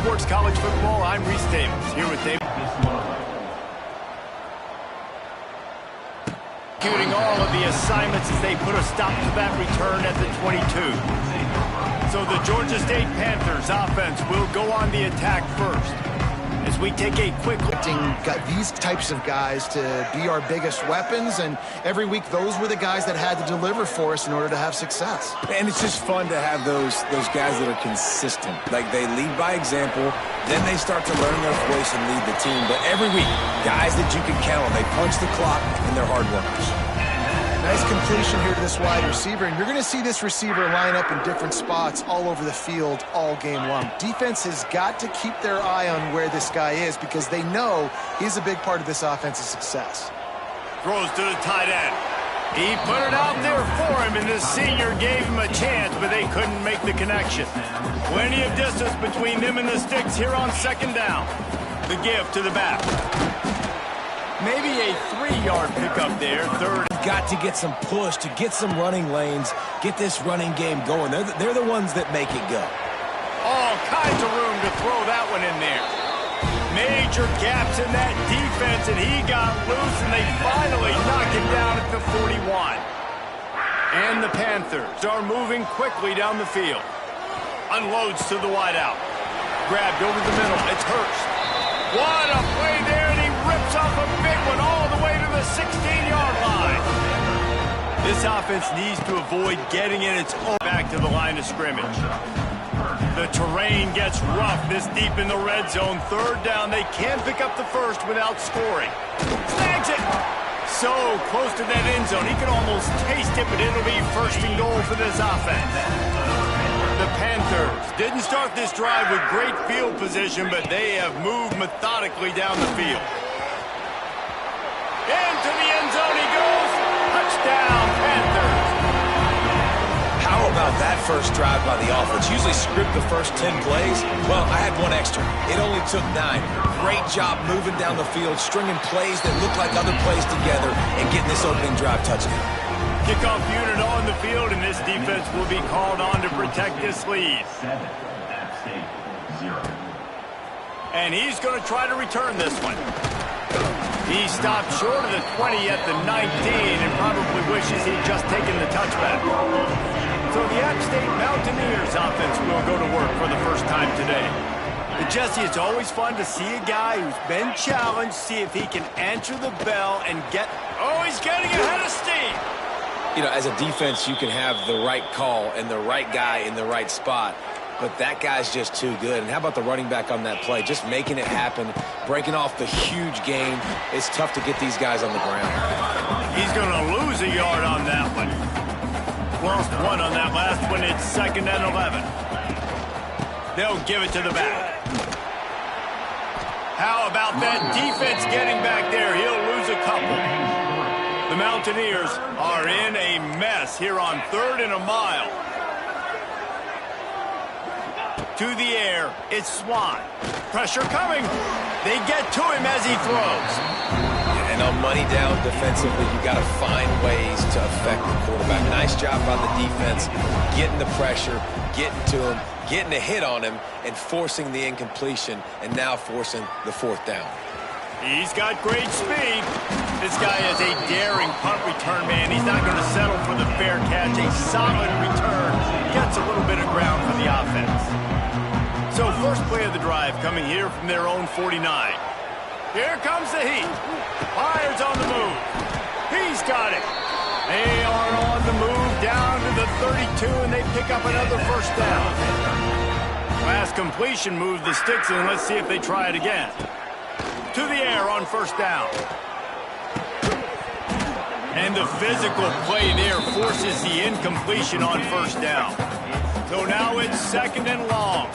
Sports College Football. I'm Reese Davis, here with David. Executing all of the assignments as they put a stop to that return at the 22. So the Georgia State Panthers offense will go on the attack first. As we take a quick look. Got these types of guys to be our biggest weapons, and every week those were the guys that had to deliver for us in order to have success. And it's just fun to have those guys that are consistent. Like, they lead by example, then they start to learn their voice and lead the team. But every week, guys that you can count on, they punch the clock, and they're hard workers. Nice completion here to this wide receiver, and you're going to see this receiver line up in different spots all over the field all game long. Defense has got to keep their eye on where this guy is because they know he's a big part of this offense's success. Throws to the tight end. He put it out there for him, and the senior gave him a chance, but they couldn't make the connection. Plenty of distance between them and the sticks here on second down. The give to the back. Maybe a 3-yard pickup there, third. Got to get some push, to get some running lanes, get this running game going. They're the ones that make it go. All kinds of room to throw that one in there. Major gaps in that defense, and he got loose, and they finally knock him down at the 41. And the Panthers are moving quickly down the field. Unloads to the wideout. Grabbed over the middle. It's Hurst. What a play there, and he rips off a big one all the way to the 16-yard line. This offense needs to avoid getting in its own back to the line of scrimmage. The terrain gets rough this deep in the red zone. Third down, they can't pick up the first without scoring. Snags it! So close to that end zone, he can almost taste it, but it'll be first and goal for this offense. The Panthers didn't start this drive with great field position, but they have moved methodically down the field. Into the end zone he goes. Touchdown, Panthers. How about that first drive by the offense? Usually script the first 10 plays. Well, I had one extra. It only took 9. Great job moving down the field, stringing plays that look like other plays together, and getting this opening drive touchdown. Kickoff unit on the field, and this defense will be called on to protect this lead. And he's going to try to return this one. He stopped short of the 20 at the 19 and probably wishes he'd just taken the touchback. So the App State Mountaineers offense will go to work for the first time today. But Jesse, it's always fun to see a guy who's been challenged, see if he can answer the bell and get... Oh, he's getting ahead of steam! You know, as a defense, you can have the right call and the right guy in the right spot, but that guy's just too good. And how about the running back on that play? Just making it happen, breaking off the huge game. It's tough to get these guys on the ground. He's going to lose a yard on that one. Lost one on that last one. It's 2nd and 11. They'll give it to the back. How about that defense getting back there? He'll lose a couple. The Mountaineers are in a mess here on 3rd and a mile. To the air, it's Swan. Pressure coming. They get to him as he throws. And on money down defensively, you got to find ways to affect the quarterback. Nice job by the defense, getting the pressure, getting to him, getting a hit on him, and forcing the incompletion, and now forcing the 4th down. He's got great speed. This guy is a daring punt return man. He's not going to settle for the fair catch. A solid return. Gets a little bit of ground for the offense. So first play of the drive coming here from their own 49. Here comes the heat. Fires on the move. He's got it. They are on the move down to the 32, and they pick up another first down. Last completion moved the sticks, and let's see if they try it again. To the air on first down. And the physical play there forces the incompletion on first down. So now it's 2nd and long.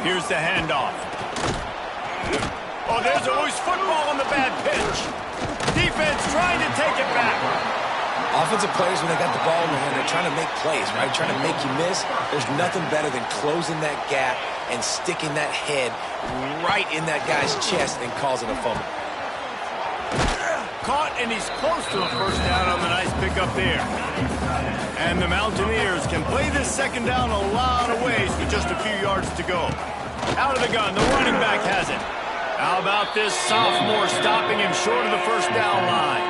Here's the handoff. Oh, there's a loose football on the bad pitch. Defense trying to take it back. Offensive players, when they got the ball in their hand, they're trying to make plays, right? Trying to make you miss. There's nothing better than closing that gap and sticking that head right in that guy's chest and causing a fumble. caught, and he's close to a first down on the nice pickup there. And the Mountaineers can play this second down a lot of ways with just a few yards to go. Out of the gun, the running back has it. How about this sophomore stopping him short of the first down line?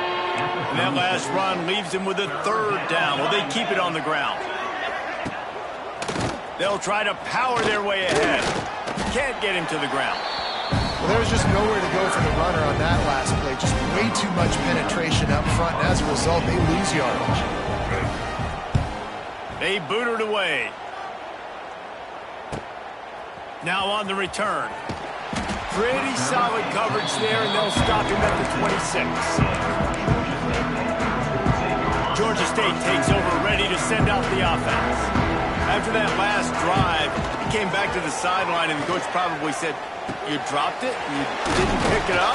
And that last run leaves him with a third down. Well, they keep it on the ground. They'll try to power their way ahead. Can't get him to the ground. Well, there was just nowhere to go for the runner on that last play. Just way too much penetration up front, and as a result, they lose yardage. They boot it away. Now on the return. Pretty solid coverage there, and they'll stop him at the 26. Georgia State takes over, ready to send out the offense. After that last drive, he came back to the sideline, and the coach probably said, "You dropped it? You didn't pick it up?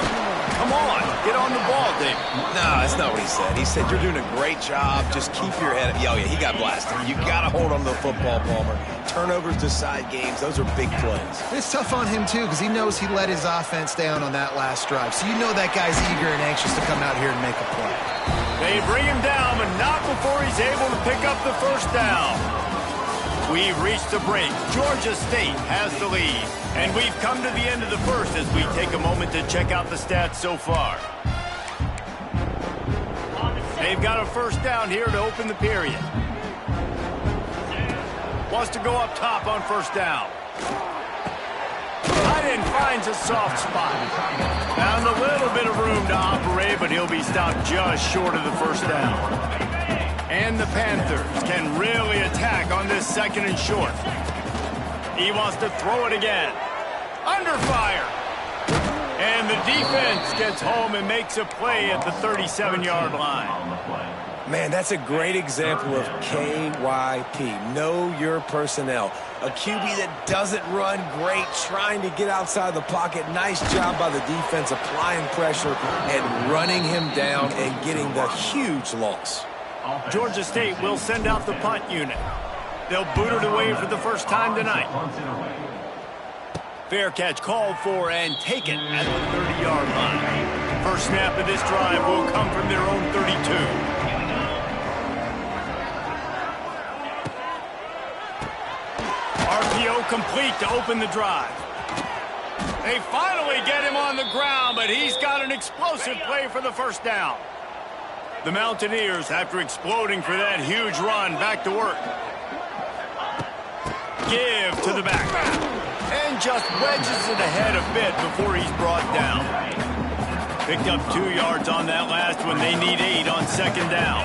Come on, get on the ball, Dave." No, that's not what he said. He said, "You're doing a great job. Just keep your head up." Oh, yeah, he got blasted. You got to hold on to the football, Palmer. Turnovers decide games. Those are big plays. It's tough on him, too, because he knows he let his offense down on that last drive. So you know that guy's eager and anxious to come out here and make a play. They bring him down, but not before he's able to pick up the first down. We've reached the break. Georgia State has the lead. And we've come to the end of the first as we take a moment to check out the stats so far. They've got a first down here to open the period. Wants to go up top on first down. Tight end finds a soft spot. Found a little bit of room to operate, but he'll be stopped just short of the first down. And the Panthers can really attack on this second and short. He wants to throw it again. Under fire. And the defense gets home and makes a play at the 37-yard line. Man, that's a great example of KYP. Know your personnel. A QB that doesn't run great, trying to get outside the pocket. Nice job by the defense applying pressure and running him down and getting the huge loss. Georgia State will send out the punt unit. They'll boot it away for the first time tonight. Fair catch called for and taken at the 30-yard line. First snap of this drive will come from their own 32. RPO complete to open the drive. They finally get him on the ground, but he's got an explosive play for the first down. The Mountaineers, after exploding for that huge run, back to work. Give to the back. And just wedges it ahead a bit before he's brought down. Picked up 2 yards on that last one. They need 8 on second down.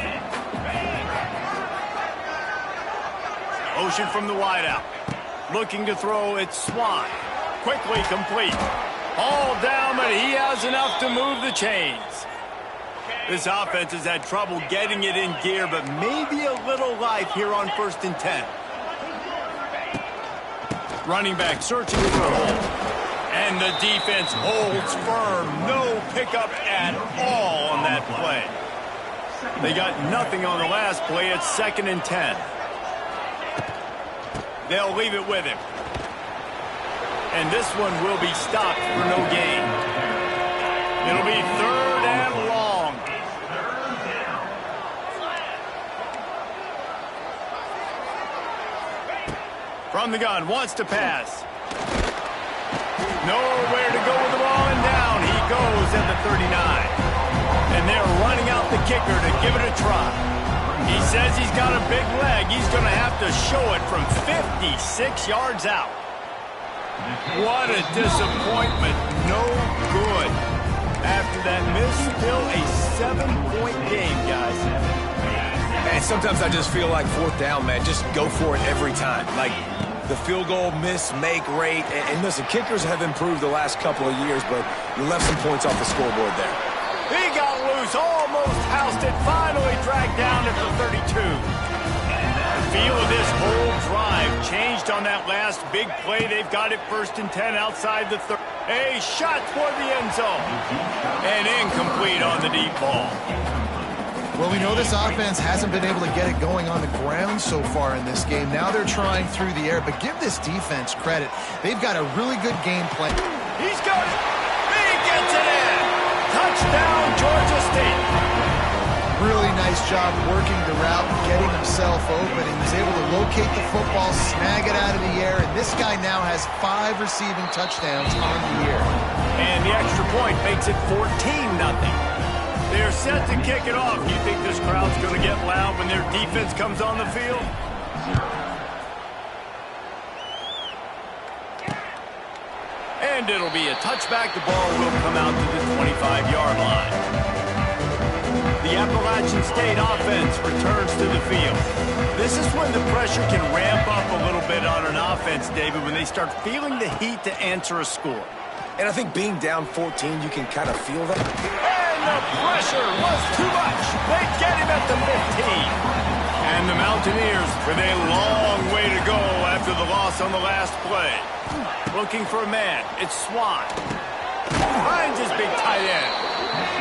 Motion from the wideout. Looking to throw, it's Swan. Quickly complete. All down, but he has enough to move the chains. This offense has had trouble getting it in gear, but maybe a little life here on 1st and 10. Running back searching for a hole. And the defense holds firm. No pickup at all on that play. They got nothing on the last play. It's 2nd and 10. They'll leave it with him. And this one will be stopped for no gain. It'll be 3rd and long. From the gun, wants to pass. Nowhere to go with the ball, and down he goes at the 39. And they're running out the kicker to give it a try. He says he's got a big leg. He's going to have to show it from 56 yards out. What a disappointment. No good. After that miss, still a 7-point game, guys. And sometimes I just feel like 4th down, man. Just go for it every time. Like the field goal, miss, make, rate. And listen, kickers have improved the last couple of years, but you left some points off the scoreboard there. He got loose, almost housed it, finally dragged down at the 32. The feel of this whole drive changed on that last big play. They've got it 1st and 10 outside the 30. A shot toward the end zone. And incomplete on the deep ball. Well, we know this offense hasn't been able to get it going on the ground so far in this game. Now they're trying through the air, but give this defense credit. They've got a really good game plan. He's got it. He gets it in. Touchdown, Georgia State. Really nice job working the route and getting himself open. He was able to locate the football, snag it out of the air, and this guy now has 5 receiving touchdowns on the year. And the extra point makes it 14-0. They're set to kick it off. You think this crowd's going to get loud when their defense comes on the field? And it'll be a touchback. The ball will come out to the 25-yard line. The Appalachian State offense returns to the field. This is when the pressure can ramp up a little bit on an offense, David, when they start feeling the heat to answer a score. And I think being down 14, you can kind of feel that. And the pressure was too much. They get him at the 15. And the Mountaineers with a long way to go after the loss on the last play. Looking for a man. It's Swan. Finds his big tight end.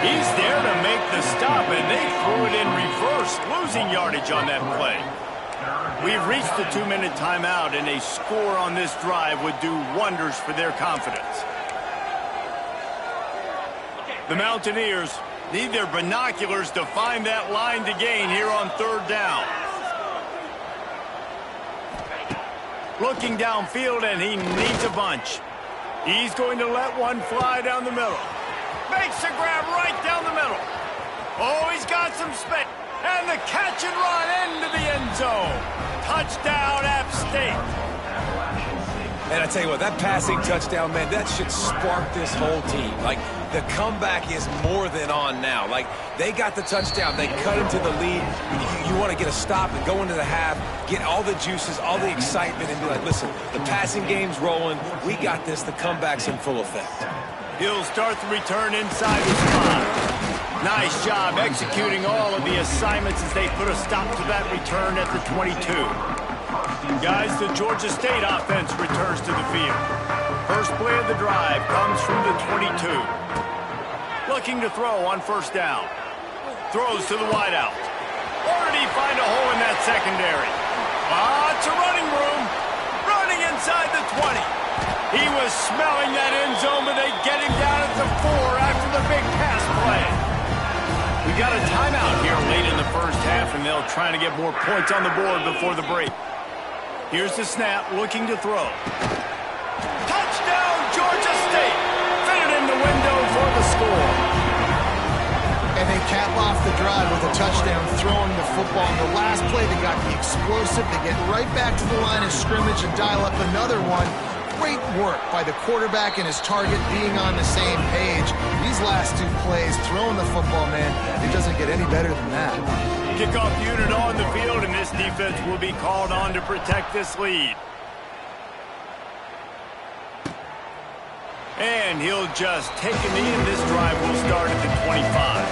He's there to make the stop, and they threw it in reverse, losing yardage on that play. We've reached the 2-minute timeout, and a score on this drive would do wonders for their confidence. The Mountaineers need their binoculars to find that line to gain here on 3rd down. Looking downfield, and he needs a bunch. He's going to let one fly down the middle. Makes a grab right down the middle. Oh, he's got some space. And the catch and run into the end zone. Touchdown, App State. And I tell you what, that passing touchdown, man, that should spark this whole team. Like, the comeback is more than on now. Like, they got the touchdown. They cut into the lead. You want to get a stop and go into the half, get all the juices, all the excitement, and be like, listen, the passing game's rolling. We got this. The comeback's in full effect. He'll start the return inside the spot. Nice job executing all of the assignments as they put a stop to that return at the 22. Guys, the Georgia State offense returns to the field. First play of the drive comes from the 22. Looking to throw on 1st down. Throws to the wideout. Or did he find a hole in that secondary? Lots of running room. Running inside the 20. He was smelling that end zone, but they get him down at the 4 after the big pass play. We got a timeout here late in the first half, and they'll try to get more points on the board before the break. Here's the snap, looking to throw. Touchdown, Georgia State. Fitted in the window for the score. And they cap off the drive with a touchdown, throwing the football. In the last play, they got the explosive. They get right back to the line of scrimmage and dial up another one. Great work by the quarterback and his target being on the same page. These last 2 plays, throwing the football, man, it doesn't get any better than that. Kickoff unit on the field, and this defense will be called on to protect this lead. And he'll just take a knee, and this drive will start at the 25.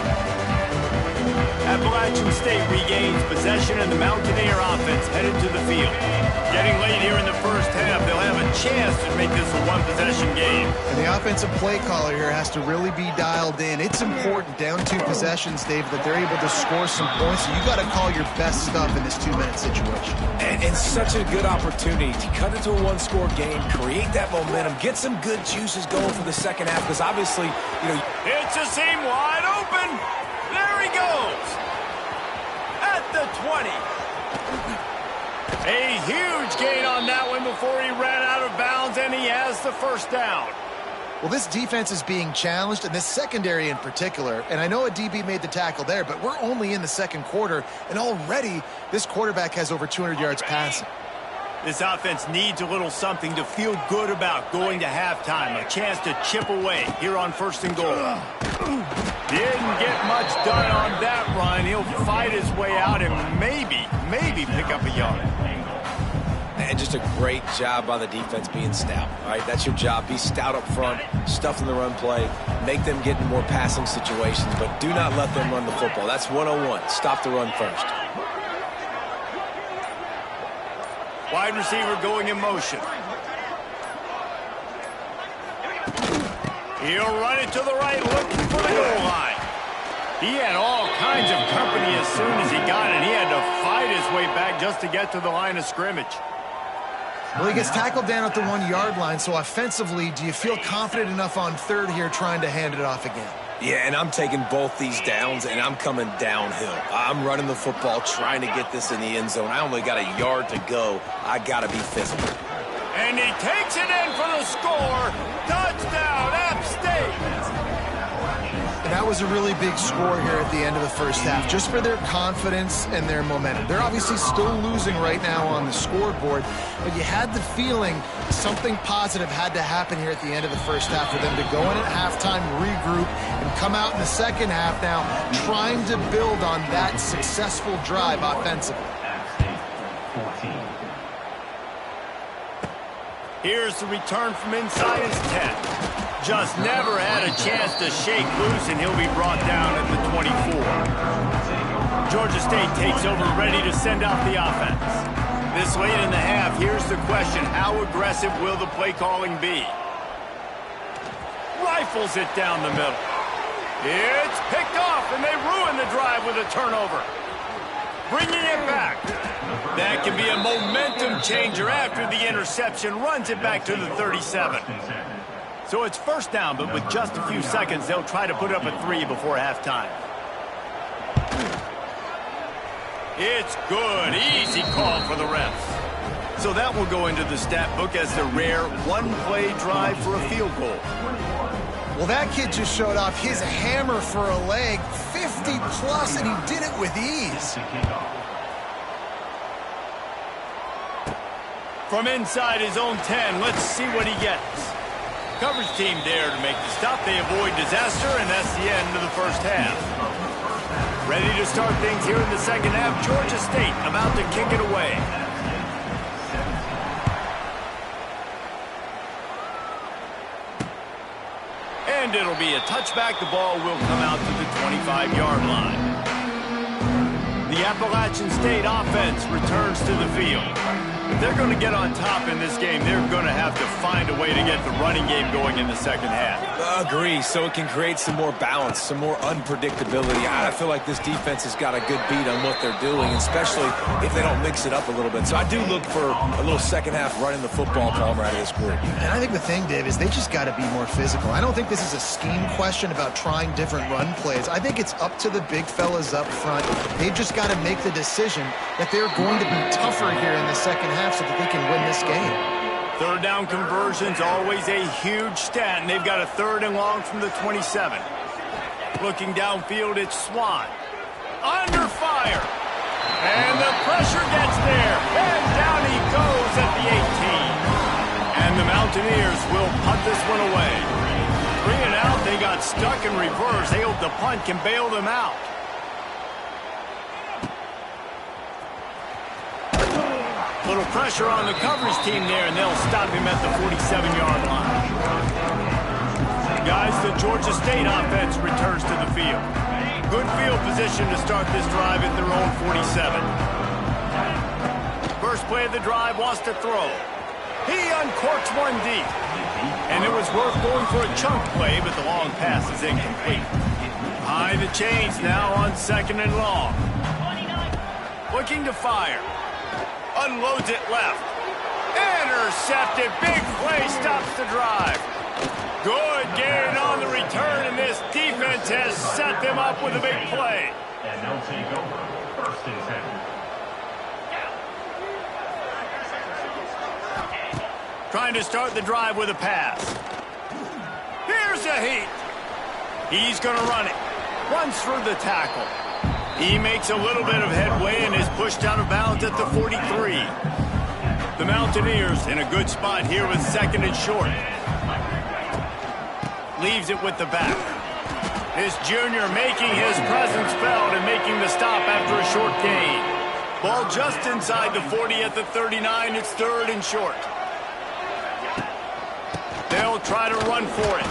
Appalachian State regains possession, and the Mountaineer offense headed to the field. Getting late here in the first half, they'll have a chance to make this a 1-possession game. And the offensive play caller here has to really be dialed in. It's important, down 2 possessions, David, that they're able to score some points. So you got to call your best stuff in this 2-minute situation. And such a good opportunity to cut into a 1-score game, create that momentum, get some good juices going for the second half, because obviously, you know... It's a seam wide open. There he goes. At the 20. A huge gain on that one before he ran out of bounds, and he has the 1st down. Well, this defense is being challenged, and this secondary in particular. And I know a DB made the tackle there, but we're only in the 2nd quarter, and already this quarterback has over 200 yards passing. This offense needs a little something to feel good about going to halftime. A chance to chip away here on 1st and goal. Didn't get much done on that run. He'll fight his way out and maybe pick up a yard. And just a great job by the defense being stout. All right, that's your job. Be stout up front, stuff in the run play, make them get in more passing situations, but do not let them run the football. That's 101. Stop the run first. Wide receiver going in motion. He'll run it to the right, looking for the goal line. He had all kinds of company as soon as he got it. He had to fight his way back just to get to the line of scrimmage. Well, he gets tackled down at the 1-yard line, so offensively, do you feel confident enough on 3rd here trying to hand it off again? Yeah, and I'm taking both these downs, and I'm coming downhill. I'm running the football, trying to get this in the end zone. I only got a yard to go. I got to be physical. And he takes it in for the score. Touchdown, App State. And that was a really big score here at the end of the first half, just for their confidence and their momentum. They're obviously still losing right now on the scoreboard, but you had the feeling something positive had to happen here at the end of the first half for them to go in at halftime, regroup, and come out in the second half now trying to build on that successful drive offensively. Here's the return from inside his 10. Just never had a chance to shake loose, and he'll be brought down at the 24. Georgia State takes over, ready to send out the offense. This late in the half, here's the question: how aggressive will the play calling be? Rifles it down the middle. It's picked off, and they ruin the drive with a turnover. Bringing it back. That can be a momentum changer after the interception. Runs it back to the 37. So it's first down, but with just a few seconds, they'll try to put up a 3 before halftime. It's good. Easy call for the refs. So that will go into the stat book as the rare one-play drive for a field goal. Well, that kid just showed off his hammer for a leg, 50-plus, and he did it with ease. From inside his own 10, let's see what he gets. Coverage team there to make the stop. They avoid disaster, and that's the end of the first half. Ready to start things here in the second half. Georgia State about to kick it away. And it'll be a touchback. The ball will come out to the 25-yard line. The Appalachian State offense returns to the field. If they're going to get on top in this game, they're going to have to find a way to get the running game going in the second half. Agree, so it can create some more balance, some more unpredictability. I feel like this defense has got a good beat on what they're doing, especially if they don't mix it up a little bit. So I do look for a little second half running the football Palmer out of this group. And I think the thing, Dave, is they just got to be more physical. I don't think this is a scheme question about trying different run plays. I think it's up to the big fellas up front. They've just got to make the decision that they're going to be tougher here in the second half so that they can win this game. Third down conversion's always a huge stat, and they've got a 3rd and long from the 27. Looking downfield, it's Swan. Under fire. And the pressure gets there. And down he goes at the 18. And the Mountaineers will punt this one away. 3 and out, they got stuck in reverse. They hope the punt can bail them out. Little pressure on the coverage team there, and they'll stop him at the 47-yard line. Guys, the Georgia State offense returns to the field. Good field position to start this drive at their own 47. First play of the drive, wants to throw. He uncorks one deep. And it was worth going for a chunk play, but the long pass is incomplete. High the chains now on 2nd and long. Looking to fire. Unloads it left. Intercepted. Big play stops the drive. Good gain on the return, and this defense has set them up with a big play. And they'll take over 1st and 10. Trying to start the drive with a pass. Here's a heat. He's going to run it. Runs through the tackle. He makes a little bit of headway and is pushed out of bounds at the 43. The Mountaineers in a good spot here with 2nd and short. Leaves it with the back. This junior making his presence felt and making the stop after a short gain. Ball just inside the 40 at the 39. It's 3rd and short. They'll try to run for it.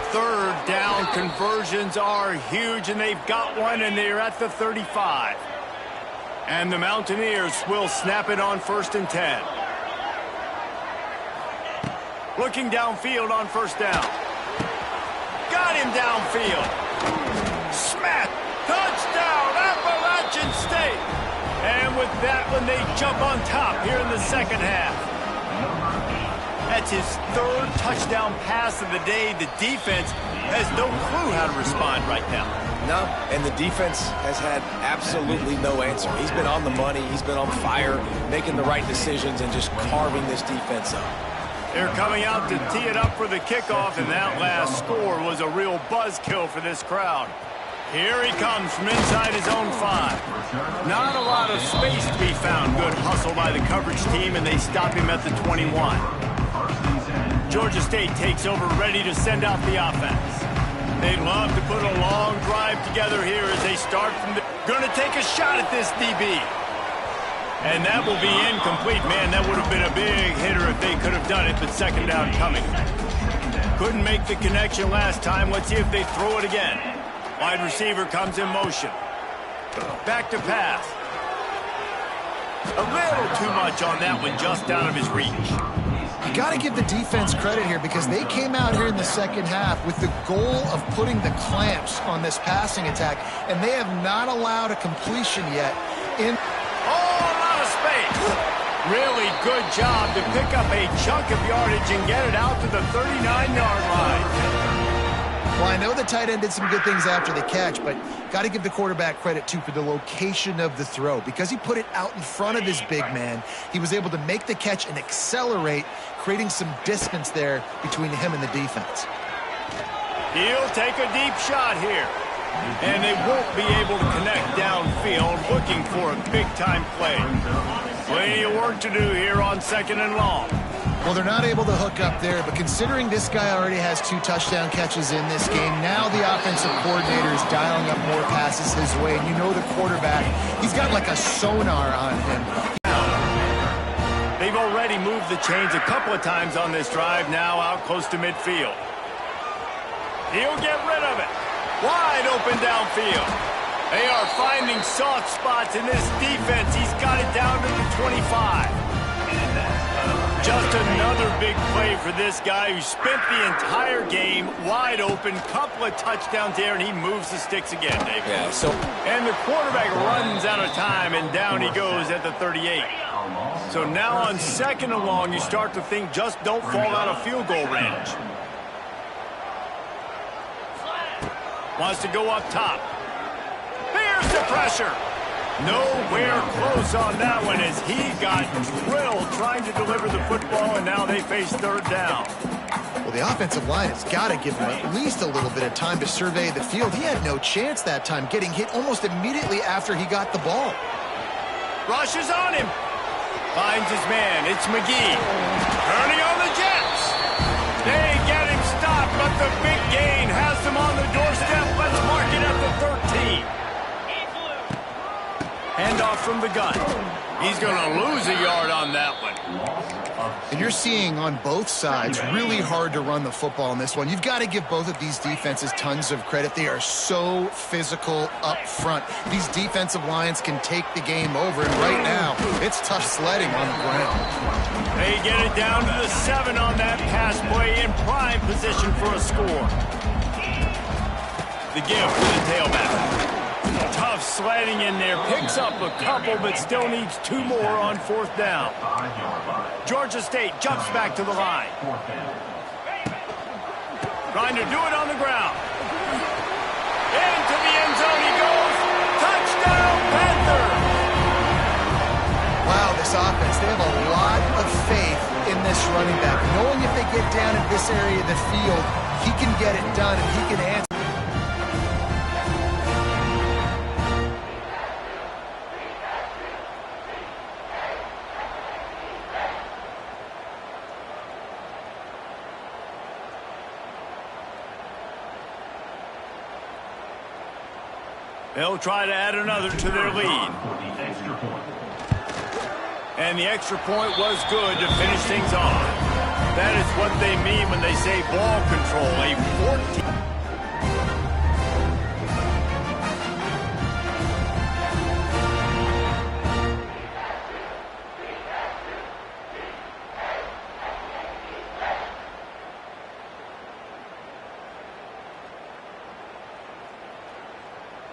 3rd down conversions are huge, and they've got one, and they're at the 35. And the Mountaineers will snap it on 1st and 10. Looking downfield on 1st down. Got him downfield. Smack! Touchdown, Appalachian State! And with that one, they jump on top here in the second half. That's his third touchdown pass of the day. The defense has no clue how to respond right now. No, and the defense has had absolutely no answer. He's been on the money. He's been on fire, making the right decisions and just carving this defense up. They're coming out to tee it up for the kickoff, and that last score was a real buzzkill for this crowd. Here he comes from inside his own 5. Not a lot of space to be found. Good hustle by the coverage team, and they stop him at the 21. Georgia State takes over, ready to send out the offense. They'd love to put a long drive together here as they start from the... Going to take a shot at this DB. And that will be incomplete. Man, that would have been a big hitter if they could have done it, but second down coming. Couldn't make the connection last time. Let's see if they throw it again. Wide receiver comes in motion. Back to pass. A little too much on that one, just out of his reach. You got to give the defense credit here because they came out here in the second half with the goal of putting the clamps on this passing attack, and they have not allowed a completion yet. Oh, a lot of space. Really good job to pick up a chunk of yardage and get it out to the 39-yard line. Well, I know the tight end did some good things after the catch, but got to give the quarterback credit, too, for the location of the throw. Because he put it out in front of his big man, he was able to make the catch and accelerate, creating some distance there between him and the defense. He'll take a deep shot here. And they won't be able to connect downfield, looking for a big-time play. Plenty of work to do here on 2nd and long. Well, they're not able to hook up there, but considering this guy already has 2 touchdown catches in this game, now the offensive coordinator is dialing up more passes his way. And you know the quarterback, he's got like a sonar on him. They've already moved the chains a couple of times on this drive, now out close to midfield. He'll get rid of it. Wide open downfield. They are finding soft spots in this defense. He's got it down to the 25. Just another big play for this guy who spent the entire game wide open. Couple of touchdowns there, and he moves the sticks again, David. Yeah, and the quarterback runs out of time, and down he goes at the 38. So now on 2nd and long, you start to think just don't fall out of field goal range. Wants to go up top. Here's the pressure. Nowhere close on that one as he got drilled trying to deliver the football, and now they face 3rd down. Well, the offensive line has got to give him at least a little bit of time to survey the field. He had no chance that time, getting hit almost immediately after he got the ball. Rushes on him. Finds his man. It's McGee. Turning on the Jets. They get him stopped, but the big gain has them on the doorstep. Let's mark it at the 13. Handoff from the gun. He's going to lose a yard on that one. And you're seeing on both sides really hard to run the football in this one. You've got to give both of these defenses tons of credit. They are so physical up front. These defensive lines can take the game over, and right now it's tough sledding on the ground. They get it down to the 7 on that pass play, in prime position for a score. The give for the tailback. Tough sledding in there, picks up a couple, but still needs 2 more on 4th down. Georgia State jumps back to the line. Trying to do it on the ground. Into the end zone he goes. Touchdown, Panthers! Wow, this offense, they have a lot of faith in this running back. Knowing if they get down in this area of the field, he can get it done and he can answer. They'll try to add another to their lead. And the extra point was good to finish things off. That is what they mean when they say ball control. A 14.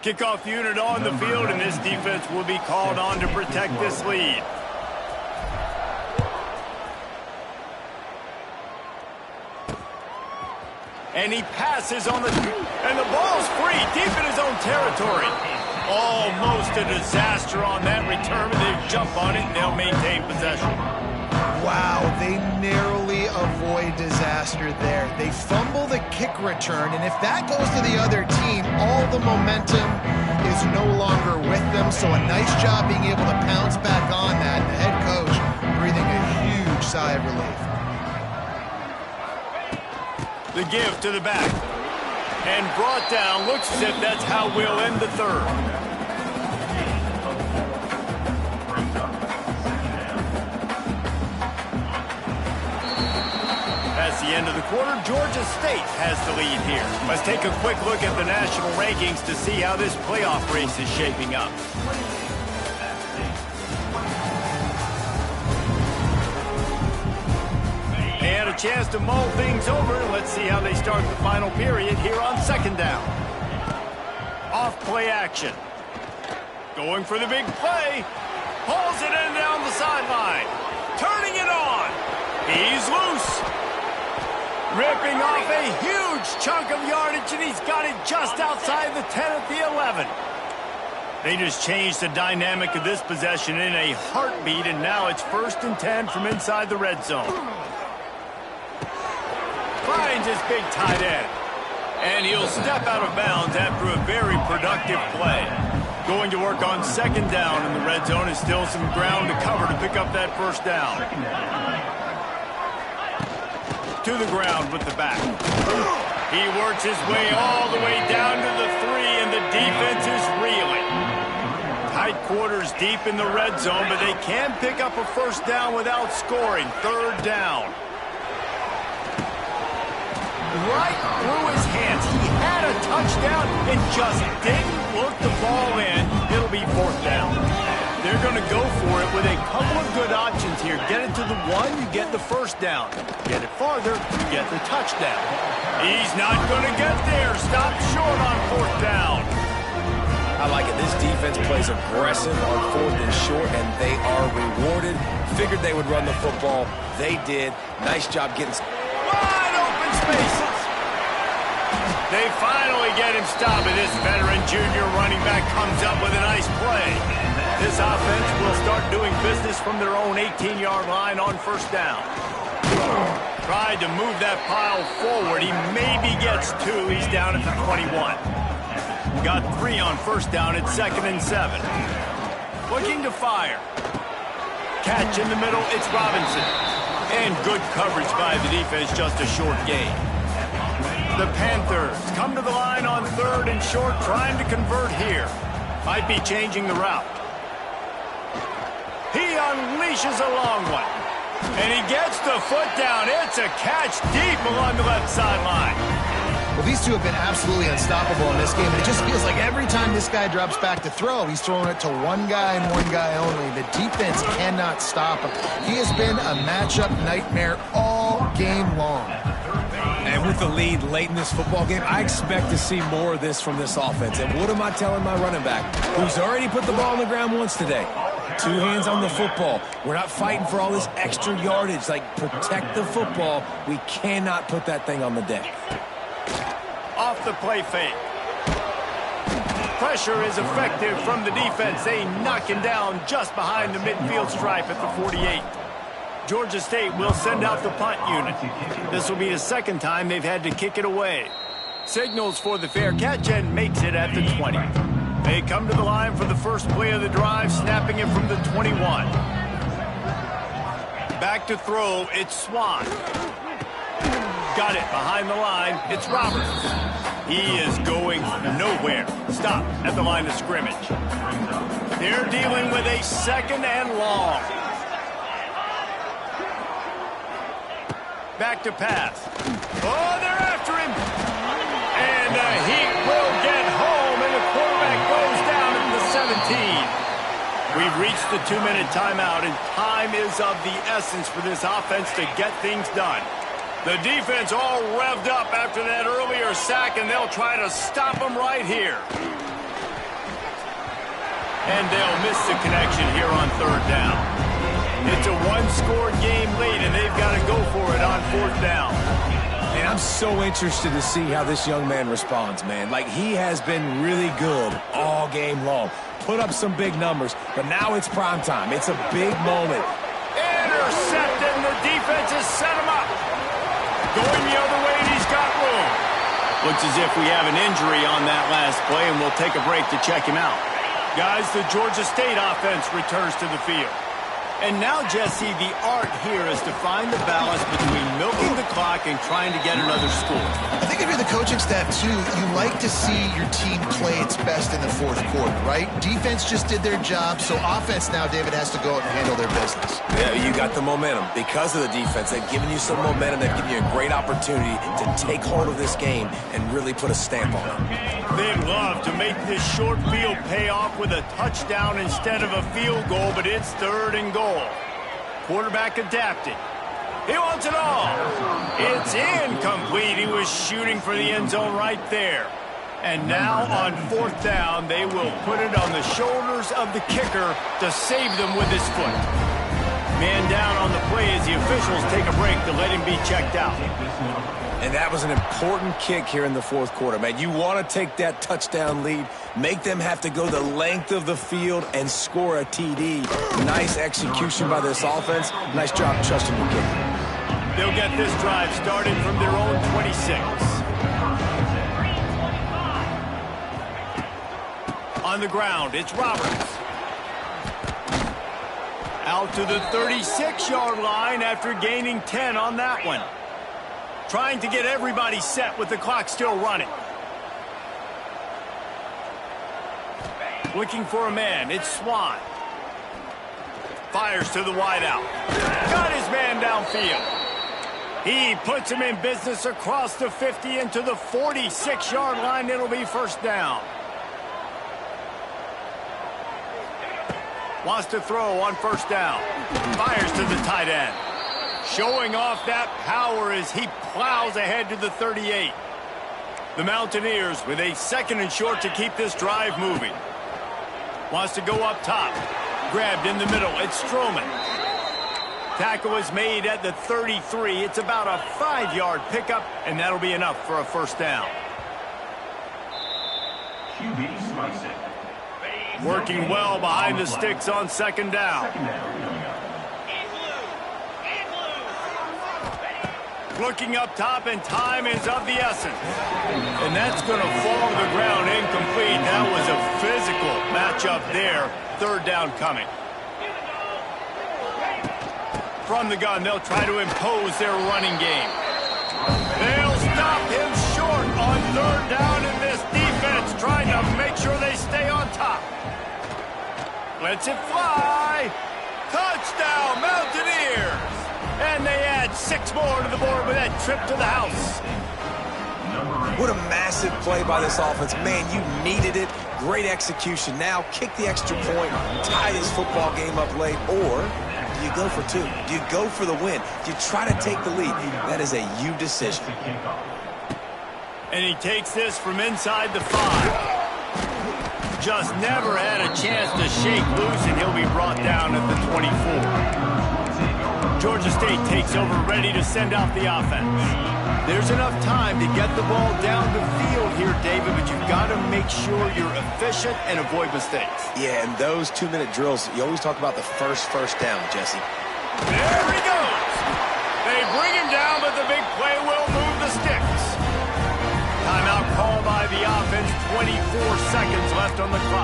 Kickoff unit on the field, and this defense will be called on to protect this lead. And he passes on and the ball's free deep in his own territory. Almost a disaster on that return. They jump on it and they'll maintain possession. Wow, they narrowly avoid disaster there. They fumble the kick return, and if that goes to the other team, all the momentum is no longer with them. So a nice job being able to pounce back on that. And the head coach breathing a huge sigh of relief. The give to the back. And brought down. Looks as if that's how we'll end the third. That's the end of the quarter. Georgia State has the lead here. Let's take a quick look at the national rankings to see how this playoff race is shaping up. And a chance to mull things over. Let's see how they start the final period here on second down. Off play action. Going for the big play. Pulls it in down the sideline. Turning it on. He's loose. Ripping off a huge chunk of yardage, and he's got it just outside the 10 at the 11. They just changed the dynamic of this possession in a heartbeat, and now it's 1st and 10 from inside the red zone. Finds his big tight end. And he'll step out of bounds after a very productive play. Going to work on second down in the red zone, and still some ground to cover to pick up that first down. To the ground with the back. He works his way all the way down to the 3, and the defense is reeling. Tight quarters deep in the red zone, but they can pick up a first down without scoring. Third down. Right through his hands. He had a touchdown and just didn't look the ball in. It'll be 4th down. They're going to go for it with a couple of good options here. Get it to the 1, you get the first down. Get it farther, you get the touchdown. He's not going to get there. Stop short on 4th down. I like it. This defense plays aggressive on 4th and short, and they are rewarded. Figured they would run the football. They did. Nice job getting wide open spaces. They finally get him stopped, and this veteran junior running back comes up with a nice play. This offense will start doing business from their own 18-yard line on first down. Tried to move that pile forward. He maybe gets 2. He's down at the 21. Got 3 on first down at 2nd and 7. Looking to fire. Catch in the middle. It's Robinson. And good coverage by the defense, just a short gain. The Panthers come to the line on 3rd and short, trying to convert here. Might be changing the route. He unleashes a long one. And he gets the foot down. It's a catch deep along the left sideline. Well, these two have been absolutely unstoppable in this game. And it just feels like every time this guy drops back to throw, he's throwing it to one guy and one guy only. The defense cannot stop him. He has been a matchup nightmare all game long. And with the lead late in this football game, I expect to see more of this from this offense. And what am I telling my running back, who's already put the ball on the ground once today? 2 hands on the football. We're not fighting for all this extra yardage. Like, protect the football. We cannot put that thing on the deck. Off the play fake. Pressure is effective from the defense. They knock him down just behind the midfield stripe at the 48. Georgia State will send out the punt unit. This will be the 2nd time they've had to kick it away. Signals for the fair catch and makes it at the 20. They come to the line for the first play of the drive, snapping it from the 21. Back to throw, it's Swan. Got it behind the line, it's Roberts. He is going nowhere. Stop at the line of scrimmage. They're dealing with a 2nd and long. Back to pass. Oh, they're after him. And he will get home, and the quarterback goes down at the 17. We've reached the 2-minute timeout, and time is of the essence for this offense to get things done. The defense all revved up after that earlier sack, and they'll try to stop them right here. And they'll miss the connection here on 3rd down. It's a 1-score game late, and they've got to go for it on 4th down. And I'm so interested to see how this young man responds, man. Like, he has been really good all game long. Put up some big numbers, but now it's prime time. It's a big moment. Intercepted, and the defense has set him up. Going the other way, and he's got room. Looks as if we have an injury on that last play, and we'll take a break to check him out. Guys, the Georgia State offense returns to the field. And now, Jesse, the art here is to find the balance between milking the clock and trying to get another score. I think if you're the coaching staff, too, you like to see your team play its best in the fourth quarter, right? Defense just did their job, so offense now, David, has to go out and handle their business. Yeah, you got the momentum. Because of the defense, they've given you some momentum. They've given you a great opportunity to take hold of this game and really put a stamp on it. They'd love to make this short field pay off with a touchdown instead of a field goal, but it's 3rd and goal. Quarterback adapting. He wants it all. It's incomplete. He was shooting for the end zone right there. And now on 4th down, they will put it on the shoulders of the kicker to save them with his foot. Man down on the play as the officials take a break to let him be checked out. And that was an important kick here in the 4th quarter, man. You want to take that touchdown lead, make them have to go the length of the field and score a TD. Nice execution by this offense. Nice job trusting the kicker. They'll get this drive started from their own 26. On the ground, it's Roberts. Out to the 36-yard line after gaining 10 on that one. Trying to get everybody set with the clock still running. Looking for a man. It's Swan. Fires to the wideout. Got his man downfield. He puts him in business across the 50 into the 46-yard line. It'll be 1st down. Wants to throw on 1st down. Fires to the tight end. Showing off that power as he plows ahead to the 38. The Mountaineers with a 2nd and short to keep this drive moving. Wants to go up top. Grabbed in the middle. It's Stroman. Tackle is made at the 33. It's about a 5-yard pickup, and that'll be enough for a 1st down. QB slicing. Working well behind the sticks on 2nd down. Looking up top, and time is of the essence. And that's going to fall to the ground incomplete. That was a physical matchup there. 3rd down coming. From the gun, they'll try to impose their running game. They'll stop him short on 3rd down, and this defense trying to make sure they stay on top. Lets it fly. Touchdown, Mountaineers. And they add 6 more to the board with that trip to the house. What a massive play by this offense. Man, you needed it. Great execution. Now kick the extra point, tie this football game up late, or do you go for 2? Do you go for the win? Do you try to take the lead? That is a you decision. And he takes this from inside the 5. Just never had a chance to shake loose, and he'll be brought down at the 24. Georgia State takes over, ready to send out the offense. There's enough time to get the ball down the field here, David, but you've got to make sure you're efficient and avoid mistakes. Yeah, and those 2-minute drills, you always talk about the first down, Jesse. There he goes. They bring him down, but the big play will move the sticks. Timeout called by the offense, 24 seconds left on the clock.